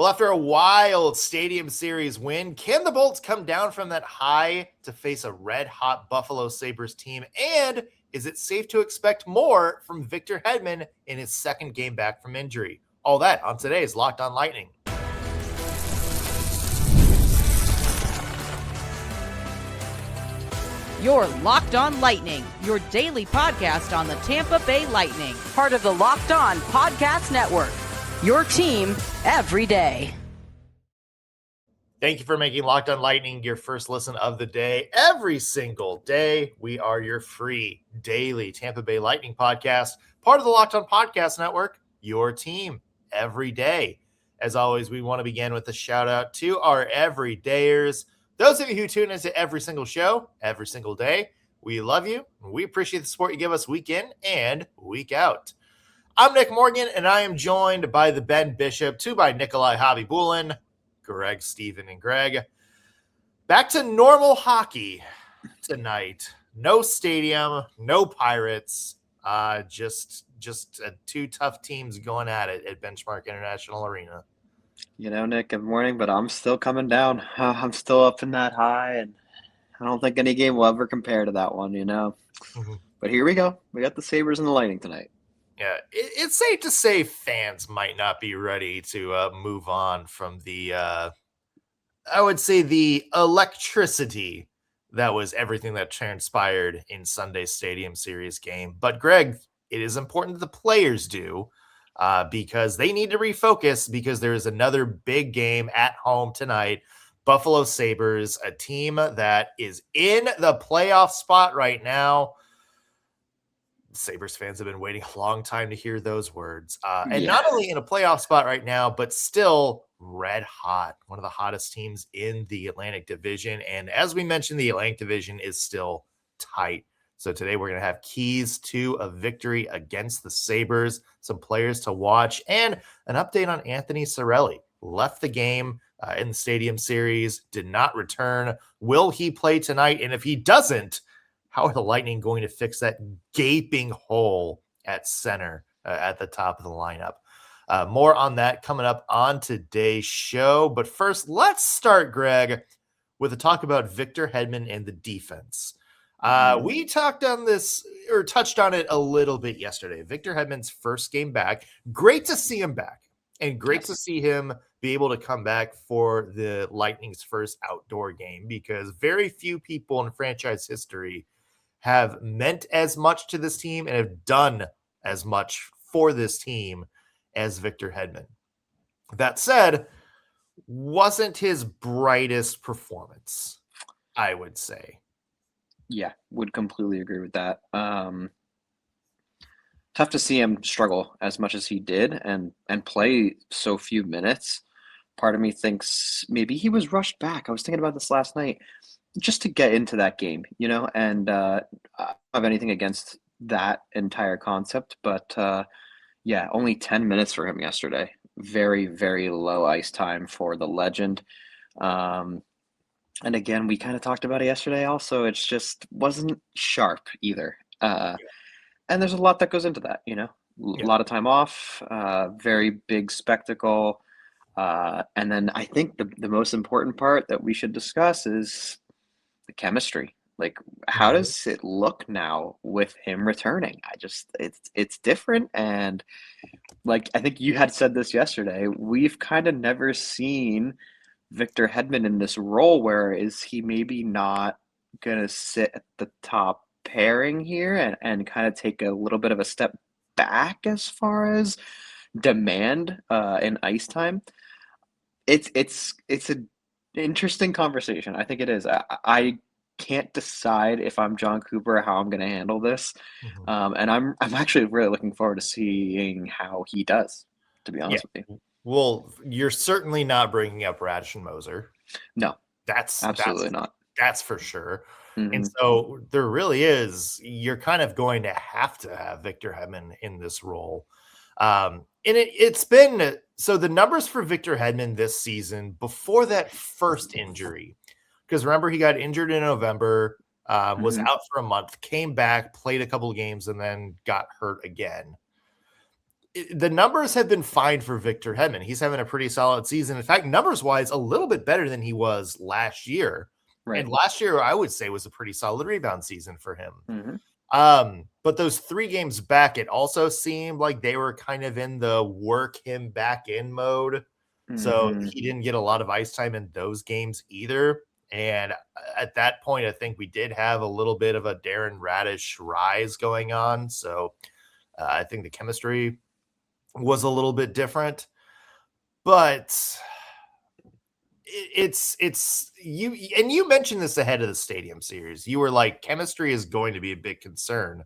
Well, after a wild Stadium Series win, can the Bolts come down from that high to face a red-hot Buffalo Sabres team? And is it safe to expect more from Victor Hedman in his second game back from injury? All that on today's Locked On Lightning. You're Locked On Lightning, your daily podcast on the Tampa Bay Lightning. Part of the Locked On Podcast Network, your team every day. Thank you for making Locked On Lightning your first listen of the day. Every single day, we are your free daily Tampa Bay Lightning podcast, part of the Locked On Podcast Network, your team every day. As always, we want to begin with a shout out to our everydayers. Those of you who tune into every single show, every single day, we love you. We appreciate the support you give us week in and week out. I'm Nick Morgan, and I am joined by the Ben Bishop, by Nikolai Hobby-Bulin, Greg, Steven, and Greg. Back to normal hockey tonight. No stadium, no Pirates, just two tough teams going at it at Benchmark International Arena. You know, Nick, good morning, but I'm still coming down. I'm still up in that high, and I don't think any game will ever compare to that one, you know. Mm-hmm. But here we go. We got the Sabres and the Lightning tonight. Yeah, it's safe to say fans might not be ready to move on from the, I would say, the electricity that was everything that transpired in Sunday's Stadium Series game. But, Greg, it is important that the players do. Because they need to refocus because there is another big game at home tonight. Buffalo Sabres, a team that is in the playoff spot right now. Sabres fans have been waiting a long time to hear those words. And not only in a playoff spot right now, but still red hot. One of the hottest teams in the Atlantic Division. And as we mentioned, the Atlantic Division is still tight. So today we're going to have keys to a victory against the Sabres, some players to watch, and an update on Anthony Cirelli. Left the game in the Stadium Series, did not return. Will he play tonight? And if he doesn't, how are the Lightning going to fix that gaping hole at center at the top of the lineup? More on that coming up on today's show. But first, let's start, Greg, with a talk about Victor Hedman and the defense. We talked on this or touched on it a little bit yesterday. Victor Hedman's first game back. Great to see him back and great to see him be able to come back for the Lightning's first outdoor game because very few people in franchise history have meant as much to this team and have done as much for this team as Victor Hedman. That said, wasn't his brightest performance, I would say. Yeah, would completely agree with that. Tough to see him struggle as much as he did and play so few minutes. Part of me thinks maybe he was rushed back. I was thinking about this last night just to get into that game, you know, and I don't have anything against that entire concept. But yeah, only 10 minutes for him yesterday. Very, very low ice time for the legend. And again, we kind of talked about it yesterday also. It's just wasn't sharp either. And there's a lot that goes into that, you know, a lot of time off, very big spectacle. And then I think the most important part that we should discuss is the chemistry. Like, how does it look now with him returning? It's different. And like, I think you had said this yesterday, we've kind of never seen Victor Hedman in this role, where is he maybe not going to sit at the top pairing here and kind of take a little bit of a step back as far as demand in ice time? It's an interesting conversation. I think it is. I can't decide if I'm John Cooper how I'm going to handle this, and I'm actually really looking forward to seeing how he does. To be honest with you. Well, you're certainly not bringing up Radish and Moser. No, absolutely not. That's for sure. And so there really is, you're kind of going to have Victor Hedman in this role. And it's been, so the numbers for Victor Hedman this season before that first injury, because remember he got injured in November, was out for a month, came back, played a couple of games, and then got hurt again. the numbers have been fine for Victor Hedman. He's having a pretty solid season. In fact, numbers-wise, a little bit better than he was last year. Right. And last year, I would say, was a pretty solid rebound season for him. But those 3 games back, it also seemed like they were kind of in the work him back in mode. So he didn't get a lot of ice time in those games either. And at that point, I think we did have a little bit of a Darren Radish rise going on. So I think the chemistry was a little bit different. But it's you, and you mentioned this ahead of the Stadium Series. You were like, chemistry is going to be a big concern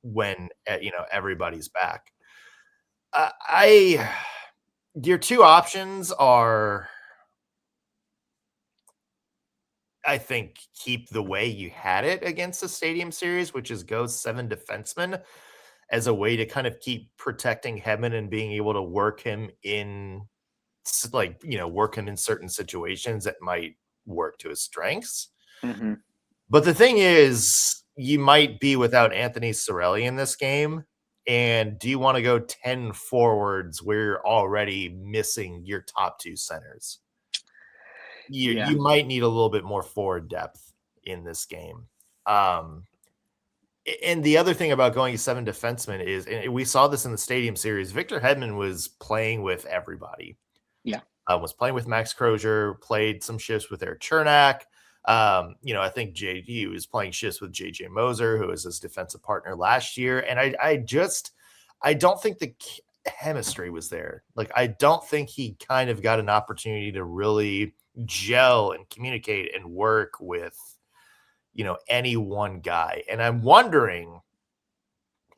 when everybody's back. Your 2 options are, I think, keep the way you had it against the Stadium Series, which is go 7 defensemen as a way to kind of keep protecting Hedman and being able to work him in, work him in certain situations that might work to his strengths. But the thing is, you might be without Anthony Cirelli in this game. And do you want to go 10 forwards where you're already missing your top 2 centers? You might need a little bit more forward depth in this game. And the other thing about going to 7 defensemen is, and we saw this in the Stadium Series, Victor Hedman was playing with everybody. Yeah. Was playing with Max Crozier, played some shifts with Eric Chernak. I think JD was playing shifts with JJ Moser, who was his defensive partner last year. And I don't think the chemistry was there. Like, I don't think he kind of got an opportunity to really gel and communicate and work with, any one guy. And I'm wondering,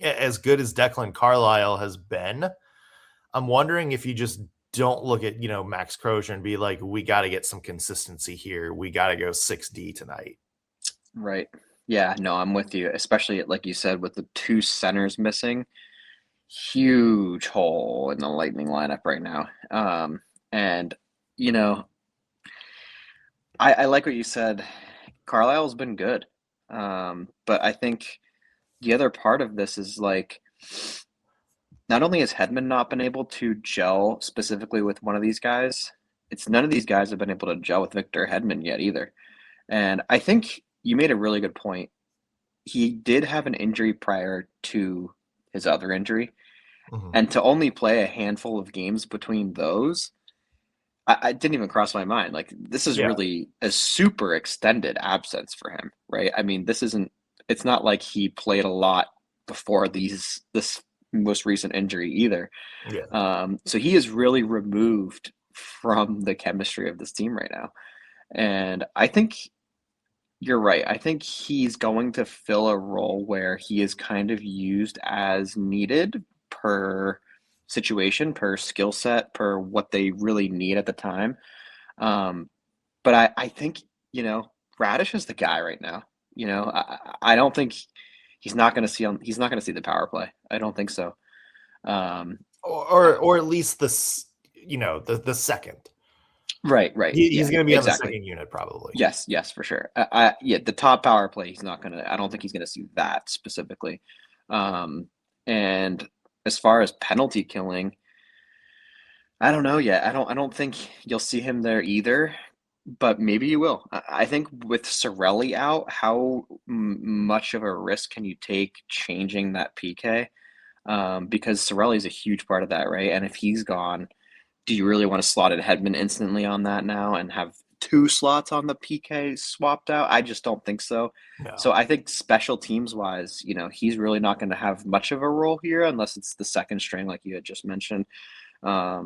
as good as Declan Carlisle has been, I'm wondering if you just don't look at, Max Crozier and be like, we got to get some consistency here. We got to go 6D tonight. Right. Yeah, no, I'm with you, especially like you said, with the 2 centers missing. Huge hole in the Lightning lineup right now. And, I like what you said. Carlisle's been good. But I think the other part of this is like, not only has Hedman not been able to gel specifically with one of these guys, it's none of these guys have been able to gel with Victor Hedman yet either. And I think you made a really good point. He did have an injury prior to his other injury. And to only play a handful of games between those, I didn't even cross my mind. Like, this is really a super extended absence for him, right? I mean, it's not like he played a lot before this most recent injury either. So he is really removed from the chemistry of this team right now. And I think you're right. I think he's going to fill a role where he is kind of used as needed per situation, per skill set, per what they really need at the time. But I think, Radish is the guy right now. I don't think he's not going to see the power play. I don't think so. Or at least the second. Right. He's going to be on the second unit probably. Yes, for sure. The top power play, I don't think he's going to see that specifically. And as far as penalty killing, I don't know yet. I don't think you'll see him there either, but maybe you will. I think with Cirelli out, how much of a risk can you take changing that PK? Because Cirelli is a huge part of that, right? And if he's gone, do you really want to slot in Hedman instantly on that now and have 2 slots on the PK swapped out? I just don't think so. No. So I think special teams wise, he's really not going to have much of a role here unless it's the second string like you had just mentioned. I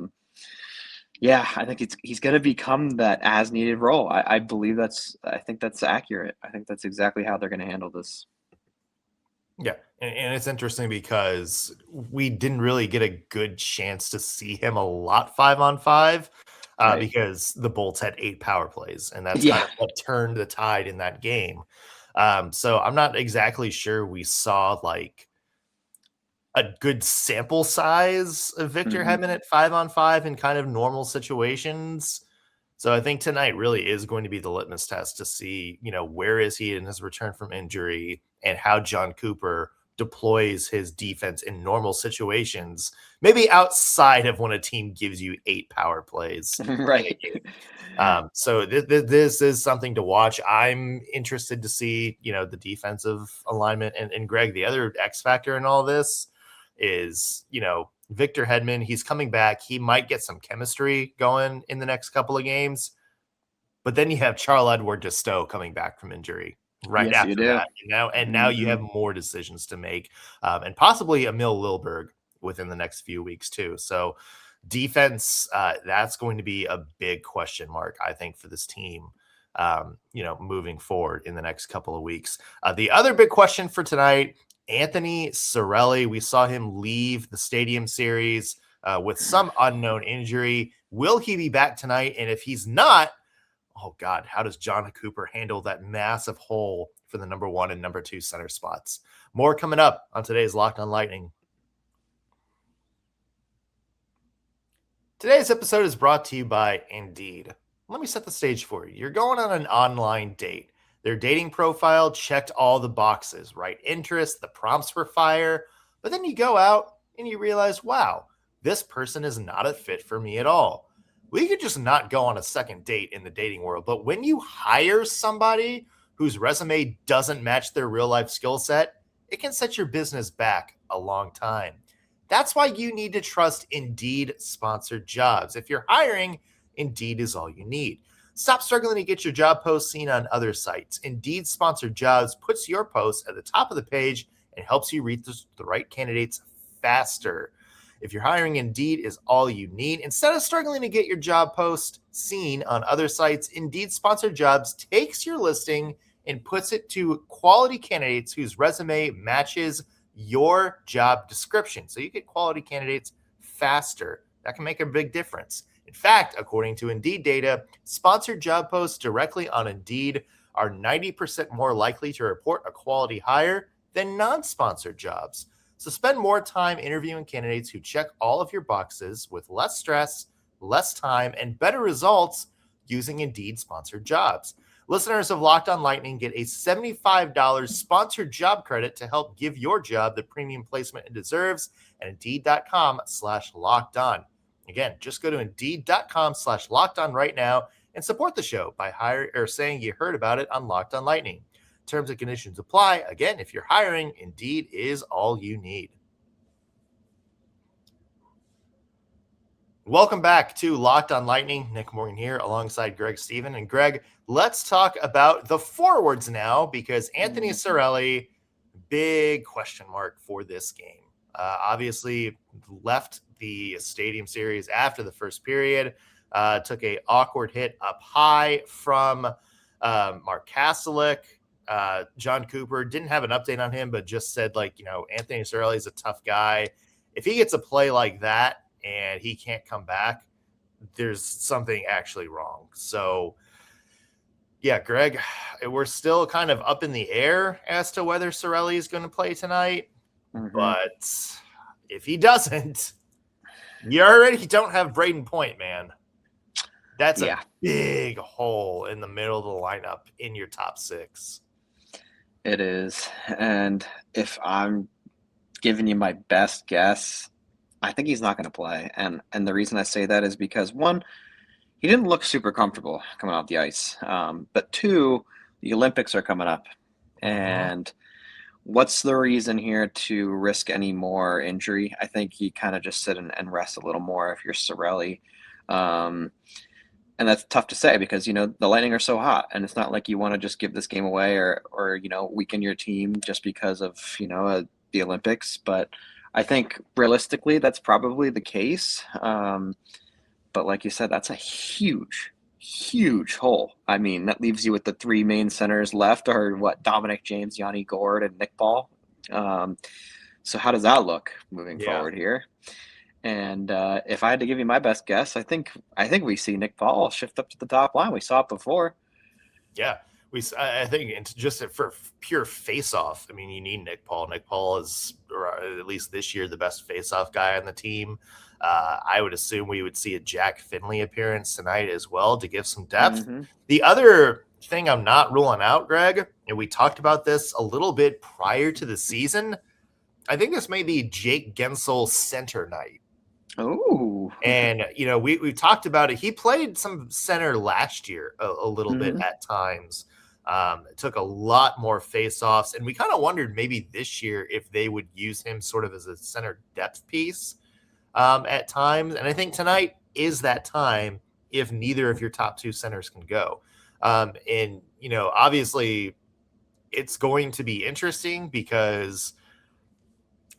think he's going to become that as needed role. I think that's accurate. I think that's exactly how they're going to handle this. Yeah, and it's interesting because we didn't really get a good chance to see him a lot 5-on-5 because the Bolts had 8 power plays, and that's kind of what turned the tide in that game. So I'm not exactly sure we saw like a good sample size of Victor Hedman at 5-on-5 in kind of normal situations. So I think tonight really is going to be the litmus test to see, where is he in his return from injury and how John Cooper deploys his defense in normal situations, maybe outside of when a team gives you 8 power plays. Right. So this is something to watch. I'm interested to see, the defensive alignment. And Greg, the other X factor in all this is, Victor Hedman. He's coming back. He might get some chemistry going in the next couple of games. But then you have Charles-Edouard Destoe coming back from injury right Yes, you after do. that. Now you have more decisions to make, and possibly Emil Lilberg within the next few weeks too. So defense, that's going to be a big question mark, I think, for this team, moving forward in the next couple of weeks. The other big question for tonight, Anthony Cirelli. We saw him leave the Stadium Series with some unknown injury. Will he be back tonight? And if he's not, oh God, how does John Cooper handle that massive hole for the number 1 and number 2 center spots? More coming up on today's Locked on Lightning. Today's episode is brought to you by Indeed. Let me set the stage for you. You're going on an online date. Their dating profile checked all the boxes, right? Interest, the prompts were fire. But then you go out and you realize, wow, this person is not a fit for me at all. We could just not go on a second date in the dating world. But when you hire somebody whose resume doesn't match their real life skill set, it can set your business back a long time. That's why you need to trust Indeed sponsored jobs. If you're hiring, Indeed is all you need. Stop struggling to get your job post seen on other sites. Indeed sponsored jobs puts your post at the top of the page and helps you reach the right candidates faster. If you're hiring, Indeed is all you need. Instead of struggling to get your job post seen on other sites, Indeed Sponsored Jobs takes your listing and puts it to quality candidates whose resume matches your job description. So you get quality candidates faster. That can make a big difference. In fact, according to Indeed data, sponsored job posts directly on Indeed are 90% more likely to report a quality hire than non-sponsored jobs. So spend more time interviewing candidates who check all of your boxes with less stress, less time, and better results using Indeed sponsored jobs. Listeners of Locked on Lightning get a $75 sponsored job credit to help give your job the premium placement it deserves at Indeed.com/locked on. Again, just go to Indeed.com/locked on right now and support the show by saying you heard about it on Locked on Lightning. Terms and conditions apply. Again, if you're hiring, Indeed is all you need. Welcome back to Locked on Lightning. Nick Morgan here alongside Greg Stephen. And Greg, let's talk about the forwards now, because Anthony Cirelli, big question mark for this game. Obviously left the Stadium Series after the first period, took a awkward hit up high from Mark Kastelik. John Cooper didn't have an update on him, but just said, Anthony Cirelli is a tough guy. If he gets a play like that and he can't come back, there's something actually wrong. So, yeah, Greg, we're still kind of up in the air as to whether Cirelli is going to play tonight. Mm-hmm. But if he doesn't, you already don't have Brayden Point, man. That's a big hole in the middle of the lineup in your top 6. It is. And if I'm giving you my best guess, I think he's not going to play. And the reason I say that is because, one, he didn't look super comfortable coming off the ice. But 2, the Olympics are coming up. And what's the reason here to risk any more injury? I think you kind of just sit and rest a little more if you're Cirelli. And that's tough to say because, the Lightning are so hot, and it's not like you want to just give this game away or weaken your team just because of, the Olympics. But I think realistically, that's probably the case. But like you said, that's a huge, huge hole. I mean, that leaves you with the 3 main centers left, or what, Dominic, James, Yanni Gourde, and Nick Paul. So how does that look moving forward here? And if I had to give you my best guess, I think we see Nick Paul shift up to the top line. We saw it before. Yeah, I think just for pure face-off, I mean, you need Nick Paul. Nick Paul is, or at least this year, the best face-off guy on the team. I would assume we would see a Jack Finley appearance tonight as well to give some depth. Mm-hmm. The other thing I'm not ruling out, Greg, and we talked about this a little bit prior to the season, I think this may be Jake Guentzel center night. Oh, And, we've talked about it. He played some center last year a little bit Mhm. at times. Took a lot more faceoffs. And we kind of wondered maybe this year if they would use him sort of as a center depth piece at times. And I think tonight is that time if neither of your top two centers can go. And, obviously it's going to be interesting because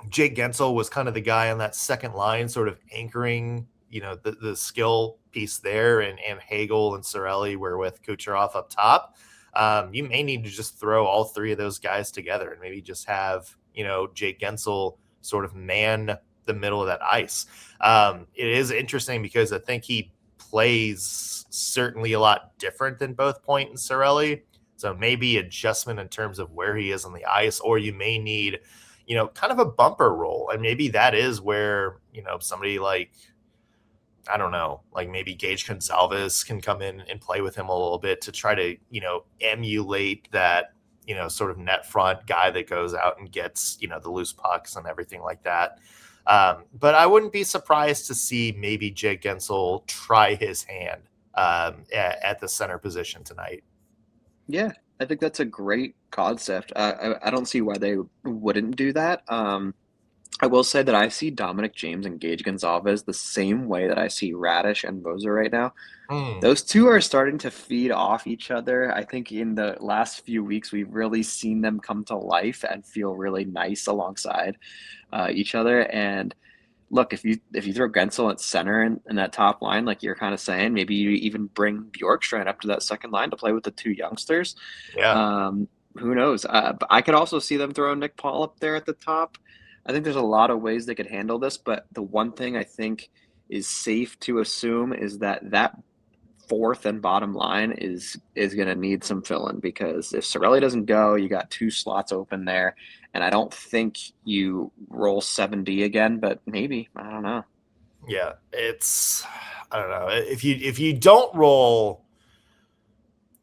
Jake Guentzel was kind of the guy on that second line, sort of anchoring, the skill piece there, and Hagel and Cirelli were with Kucherov up top. You may need to just throw all three of those guys together and maybe just have, Jake Guentzel sort of man the middle of that ice. It is interesting because I think he plays certainly a lot different than both Point and Cirelli. So maybe adjustment in terms of where he is on the ice, or you may need kind of a bumper role. And maybe that is where, somebody like, I don't know, like maybe Gage Goncalves can come in and play with him a little bit to try to, emulate that, sort of net front guy that goes out and gets, the loose pucks and everything like that. But I wouldn't be surprised to see maybe Jake Guentzel try his hand at the center position tonight. Yeah, I think that's a great concept. I don't see why they wouldn't do that. I will say that I see Dominic James and Gage Goncalves the same way that I see Radish and Boza right now. Mm, Those two are starting to feed off each other. I think in the last few weeks, we've really seen them come to life and feel really nice alongside each other. And look, if you throw Guentzel at center in that top line, like you're kind of saying, maybe you even bring Bjorkstrand up to that second line to play with the two youngsters. yeah. Who knows? But I could also see them throw Nick Paul up there at the top. I think there's a lot of ways they could handle this, but the one thing I think is safe to assume is that fourth and bottom line is going to need some fill-in, because if Cirelli doesn't go, you got two slots open there, and I don't think you roll 7D again, but maybe, I don't know. Yeah, I don't know. If you don't roll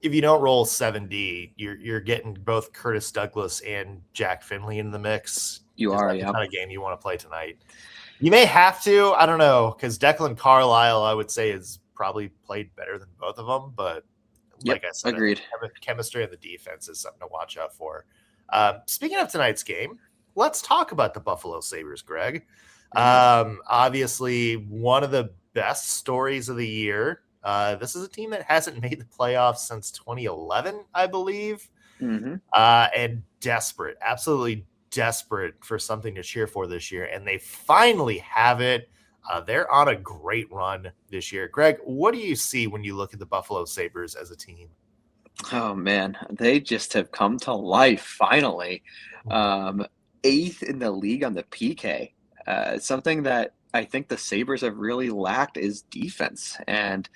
7D, you're getting both Curtis Douglas and Jack Finley in the mix. You Is are, that the yeah. kind of game you want to play tonight? You may have to. I don't know, because Declan Carlisle, I would say, is probably played better than both of them. But like I said, agreed. I think chemistry of the defense is something to watch out for. Speaking of tonight's game, let's talk about the Buffalo Sabres, Greg. Obviously, one of the best stories of the year. This is a team that hasn't made the playoffs since 2011, I believe, and desperate, absolutely desperate for something to cheer for this year, and they finally have it. They're on a great run this year. Greg, what do you see when you look at the Buffalo Sabres as a team? Oh man, they just have come to life finally. Eighth in the league on the PK. Something that I think the Sabres have really lacked is defense, and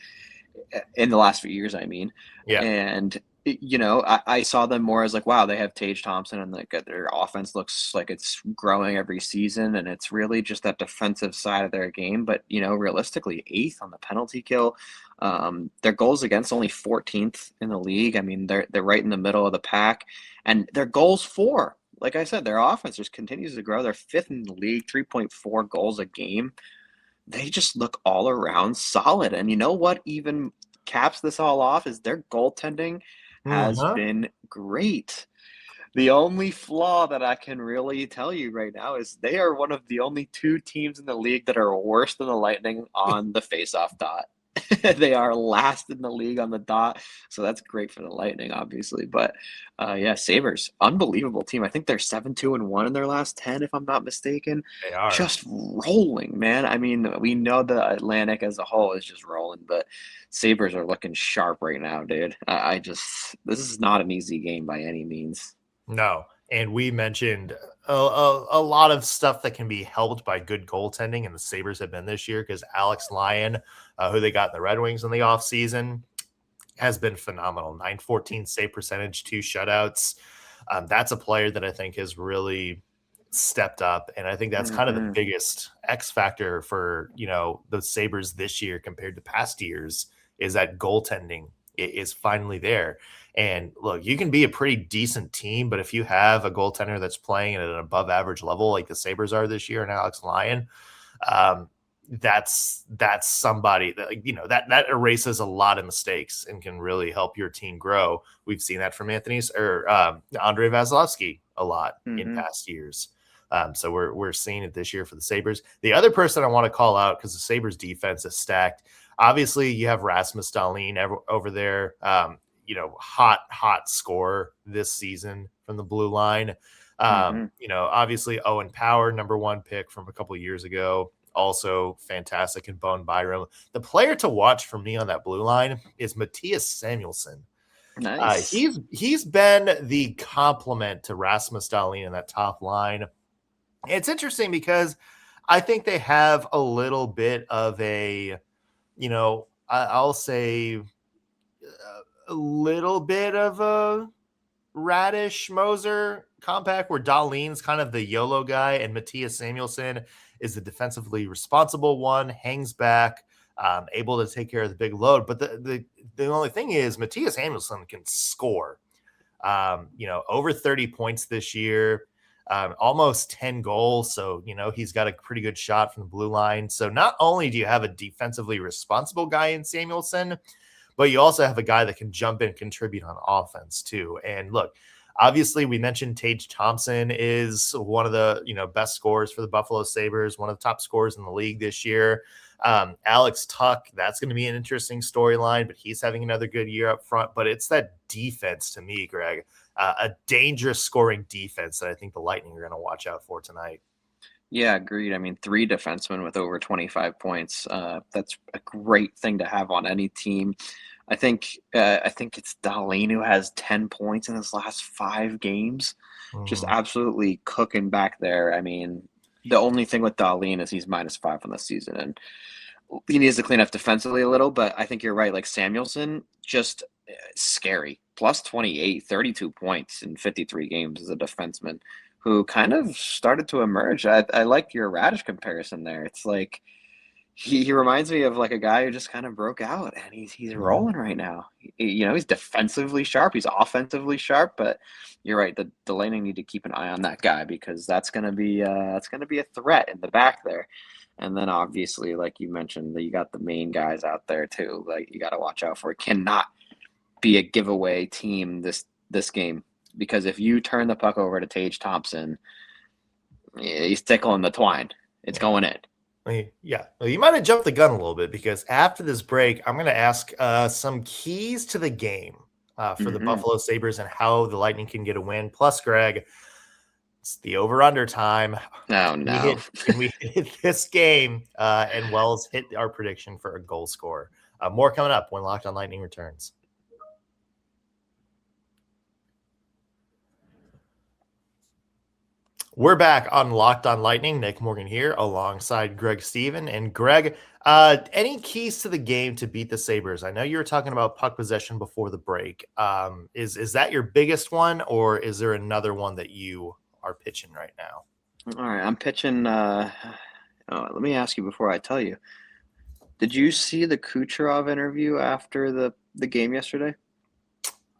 in the last few years, I mean. Yeah. And I saw them more as like, wow, they have Tage Thompson, and like their offense looks like it's growing every season, and it's really just that defensive side of their game. But realistically, eighth on the penalty kill. Their goals against only 14th in the league. I mean, they're right in the middle of the pack, and their goals for, like I said, their offense just continues to grow. They're fifth in the league, 3.4 goals a game. They just look all around solid. And you know what even caps this all off is their goaltending has been great. The only flaw that I can really tell you right now is they are one of the only two teams in the league that are worse than the Lightning on the faceoff dot. They are last in the league on the dot, so that's great for the Lightning, obviously. But yeah, Sabres, unbelievable team. I think they're 7-2-1 in their last 10, if I'm not mistaken. They are Just rolling, man. I mean, we know the Atlantic as a whole is just rolling, but Sabres are looking sharp right now, dude. This is not an easy game by any means. No. And we mentioned a lot of stuff that can be helped by good goaltending, and the Sabres have been this year, because Alex Lyon, who they got in the Red Wings in the offseason, has been phenomenal. 914 save percentage, 2 shutouts. That's a player that I think has really stepped up, and I think that's kind of the biggest X factor for the Sabres this year compared to past years, is that goaltending is finally there. And look, you can be a pretty decent team, but if you have a goaltender that's playing at an above average level like the Sabres are this year and Alex Lyon, that's somebody that, you know, that erases a lot of mistakes and can really help your team grow. We've seen that from Andre Vasilevskiy a lot in past years. So we're seeing it this year for the Sabres. The other person I want to call out, because the Sabres defense is stacked. Obviously, you have Rasmus Dahlin over there. You know, hot scorer this season from the blue line. You know, obviously Owen Power, number 1 pick from a couple of years ago, also fantastic, and Bone Byram. The player to watch for me on that blue line is Mattias Samuelsson. Nice. He's been the complement to Rasmus Dahlin in that top line. It's interesting because I think they have a little bit of a, you know, I'll say a little bit of a Radish Moser compact where Dahlin's kind of the YOLO guy and Mattias Samuelsson is the defensively responsible one, hangs back, able to take care of the big load. But the only thing is Mattias Samuelsson can score. You know, over 30 points this year, almost 10 goals. So, you know, he's got a pretty good shot from the blue line. So not only do you have a defensively responsible guy in Samuelsson, but you also have a guy that can jump in and contribute on offense too. And look, obviously we mentioned Tage Thompson is one of the, you know, best scorers for the Buffalo Sabres, one of the top scorers in the league this year. Alex Tuck, that's going to be an interesting storyline, but he's having another good year up front. But it's that defense to me, Greg, a dangerous scoring defense that I think the Lightning are going to watch out for tonight. Yeah, agreed. I mean, 3 defensemen with over 25 points. That's a great thing to have on any team. I think it's Dahlin who has 10 points in his last 5 games. Just absolutely cooking back there. I mean, the only thing with Dahlin is he's -5 on the season, and he needs to clean up defensively a little, but I think you're right. Like Samuelsson, just scary. Plus 28, 32 points in 53 games as a defenseman who kind of started to emerge. I like your Radish comparison there. It's like he reminds me of like a guy who just kind of broke out, and he's rolling right now. You know, he's defensively sharp, he's offensively sharp, but you're right. The Lightning need to keep an eye on that guy because that's gonna be a threat in the back there. And then obviously, like you mentioned, you got the main guys out there too. Like you got to watch out for. It cannot be a giveaway team this game. Because if you turn the puck over to Tage Thompson, he's tickling the twine. It's going in. Yeah. Well, you might have jumped the gun a little bit because after this break, I'm going to ask some keys to the game for the Buffalo Sabres and how the Lightning can get a win. Plus, Greg, it's the over-under time. Oh, no. Can we hit this game and Wells hit our prediction for a goal score? More coming up when Locked On Lightning returns. We're back on Locked On Lightning. Nick Morgan here alongside Greg Steven. And Greg, any keys to the game to beat the Sabres? I know you were talking about puck possession before the break. Is that your biggest one, or is there another one that you are pitching right now? All right, I'm pitching. Let me ask you before I tell you. Did you see the Kucherov interview after the game yesterday?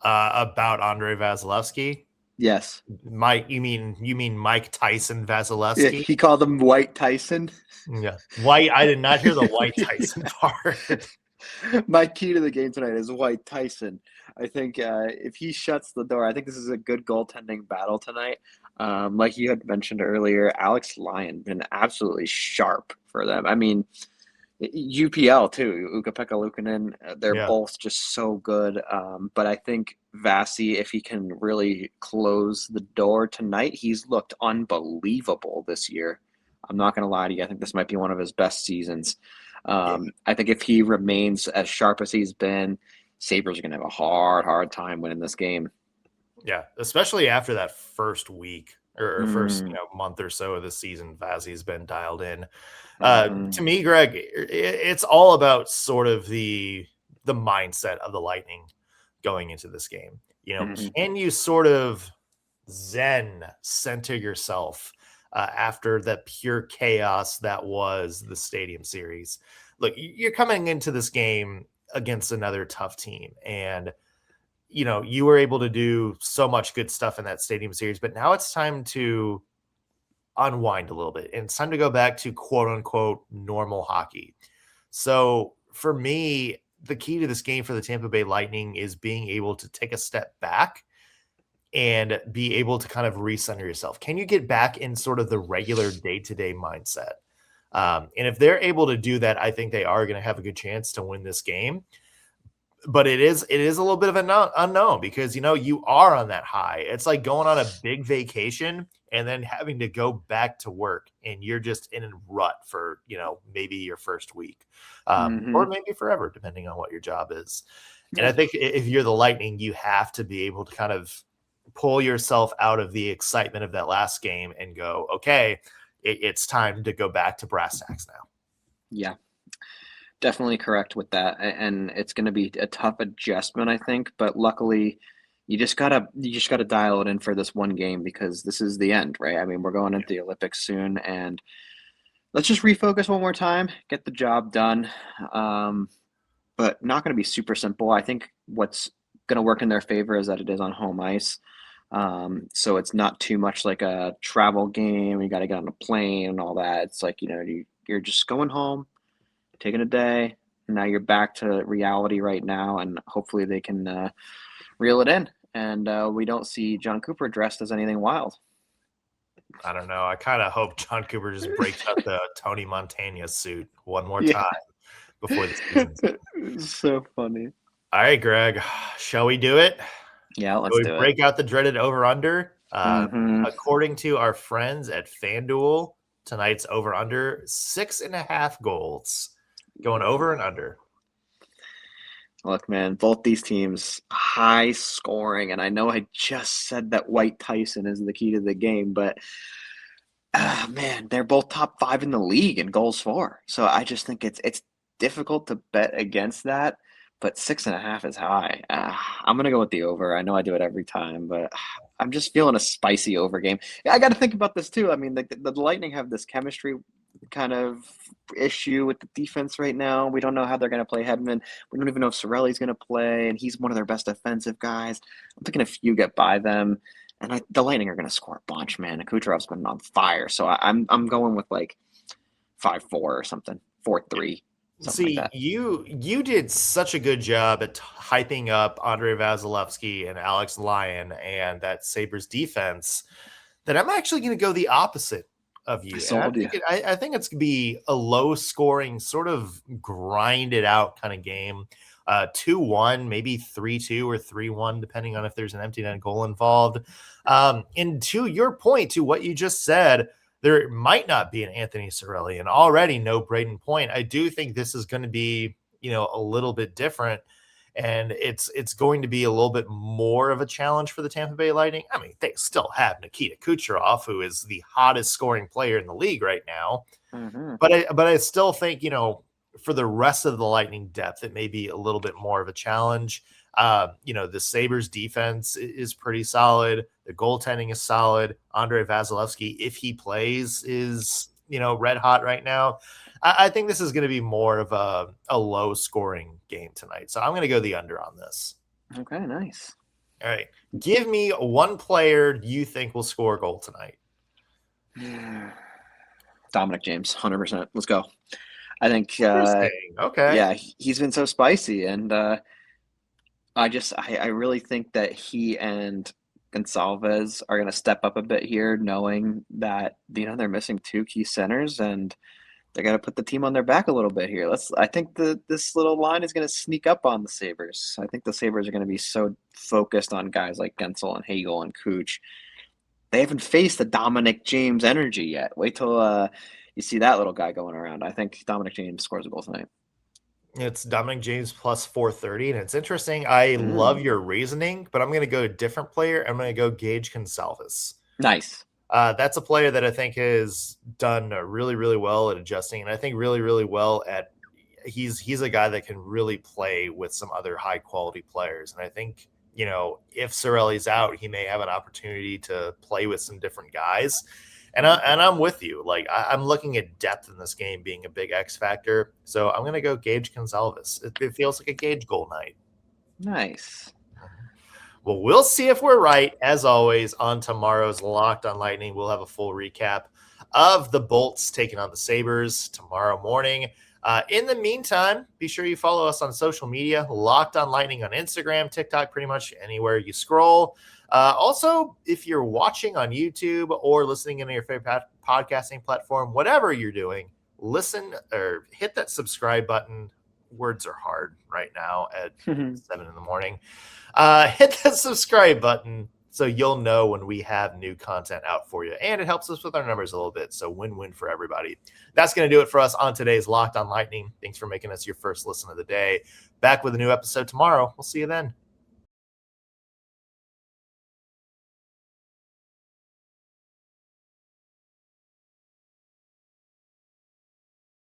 About Andre Vasilevskiy? Yes. Mike, you mean Mike Tyson Vasilevskiy? Yeah, he called him White Tyson. Yeah. White. I did not hear the White Tyson part. My key to the game tonight is White Tyson. I think if he shuts the door, I think this is a good goaltending battle tonight. Like you had mentioned earlier, Alex Lyon been absolutely sharp for them. I mean, UPL too, Ukko-Pekka Luukkonen, they're both just so good. But I think Vasi, if he can really close the door tonight, he's looked unbelievable this year. I'm not going to lie to you. I think this might be one of his best seasons. I think if he remains as sharp as he's been, Sabres are going to have a hard time winning this game. Yeah, especially after that first week or first month or so of the season, Vasi's been dialed in. To me, Greg, it's all about sort of the mindset of the Lightning going into this game. You know, can you sort of zen center yourself after that pure chaos that was the Stadium Series? Look, you're coming into this game against another tough team. And, you were able to do so much good stuff in that stadium series, but now it's time to unwind a little bit. And it's time to go back to quote unquote normal hockey. So for me, the key to this game for the Tampa Bay Lightning is being able to take a step back and be able to kind of recenter yourself. Can you get back in sort of the regular day-to-day mindset? And if they're able to do that, I think they are going to have a good chance to win this game. But it is a little bit of an unknown because, you are on that high. It's like going on a big vacation and then having to go back to work and you're just in a rut for, maybe your first week or maybe forever, depending on what your job is. And I think if you're the Lightning, you have to be able to kind of pull yourself out of the excitement of that last game and go, okay, it's time to go back to brass tacks now. Yeah, definitely correct with that. And it's going to be a tough adjustment, I think, but luckily you just gotta dial it in for this one game because this is the end, right? I mean, we're going into the Olympics soon, and let's just refocus one more time, get the job done. But not going to be super simple. I think what's going to work in their favor is that it is on home ice. So it's not too much like a travel game. You got to get on a plane and all that. It's like, you're just going home, taking a day. And now you're back to reality right now. And hopefully they can reel it in. And we don't see John Cooper dressed as anything wild. I don't know. I kind of hope John Cooper just breaks out the Tony Montana suit one more time before the season. So funny. All right, Greg, shall we do it? Yeah, let's do it. Break out the dreaded over-under. According to our friends at FanDuel, tonight's over-under 6.5 goals. Going over and under. Look, man, both these teams high scoring, and I know I just said that White Tyson is the key to the game, but man, they're both top 5 in the league in goals for. So I just think it's difficult to bet against that. But 6.5 is high. I'm going to go with the over. I know I do it every time, but I'm just feeling a spicy over game. I got to think about this too. I mean, the Lightning have this chemistry kind of issue with the defense right now. We don't know how they're going to play Hedman. We don't even know if Cirelli's going to play, and he's one of their best defensive guys. I'm thinking if you get by them, and the Lightning are going to score a bunch, man. And Kucherov's been on fire. So I'm going with like 5-4 or something, 4-3. See, like you did such a good job at hyping up Andrei Vasilevskiy and Alex Lyon and that Sabres defense that I'm actually going to go the opposite of you. I think it's going to be a low-scoring, sort of grinded out kind of game. 2-1, maybe 3-2 or 3-1, depending on if there's an empty net goal involved. And to your point, to what you just said, there might not be an Anthony Cirelli and already no Brayden Point. I do think this is going to be, a little bit different, and it's going to be a little bit more of a challenge for the Tampa Bay Lightning. I mean, they still have Nikita Kucherov, who is the hottest scoring player in the league right now. Mm-hmm. But I still think, for the rest of the Lightning depth, it may be a little bit more of a challenge. The Sabres defense is pretty solid. The goaltending is solid. Andrei Vasilevskiy, if he plays, is, red hot right now. I think this is going to be more of a low scoring game tonight. So I'm going to go the under on this. Okay, nice. All right. Give me one player you think will score a goal tonight. Dominic James, 100%. Let's go. I think, okay. Yeah, he's been so spicy, and I really think that he and Goncalves are going to step up a bit here, knowing that, they're missing 2 key centers, and they're going to put the team on their back a little bit here. I think this little line is going to sneak up on the Sabres. I think the Sabres are going to be so focused on guys like Guentzel and Hagel and Cooch. They haven't faced the Dominic James energy yet. Wait till you see that little guy going around. I think Dominic James scores a goal tonight. It's Dominic James plus 430, and it's interesting. I love your reasoning, but I'm going to go a different player. I'm going to go Gage Goncalves. Nice. That's a player that I think has done really, really well at adjusting, and I think really, really well at he's a guy that can really play with some other high-quality players. And I think, if Cirelli's out, he may have an opportunity to play with some different guys. And I'm with you. Like I'm looking at depth in this game being a big X factor. So I'm gonna go Gage Goncalves. It feels like a Gage goal night. Nice. Well, we'll see if we're right. As always, on tomorrow's Locked on Lightning, we'll have a full recap of the Bolts taking on the Sabres tomorrow morning. In the meantime, be sure you follow us on social media, Locked on Lightning on Instagram, TikTok, pretty much anywhere you scroll. Also, if you're watching on YouTube or listening in your favorite podcasting platform, whatever you're doing, listen or hit that subscribe button. Words are hard right now at 7 in the morning. Hit that subscribe button so you'll know when we have new content out for you. And it helps us with our numbers a little bit. So win-win for everybody. That's going to do it for us on today's Locked on Lightning. Thanks for making us your first listen of the day. Back with a new episode tomorrow. We'll see you then.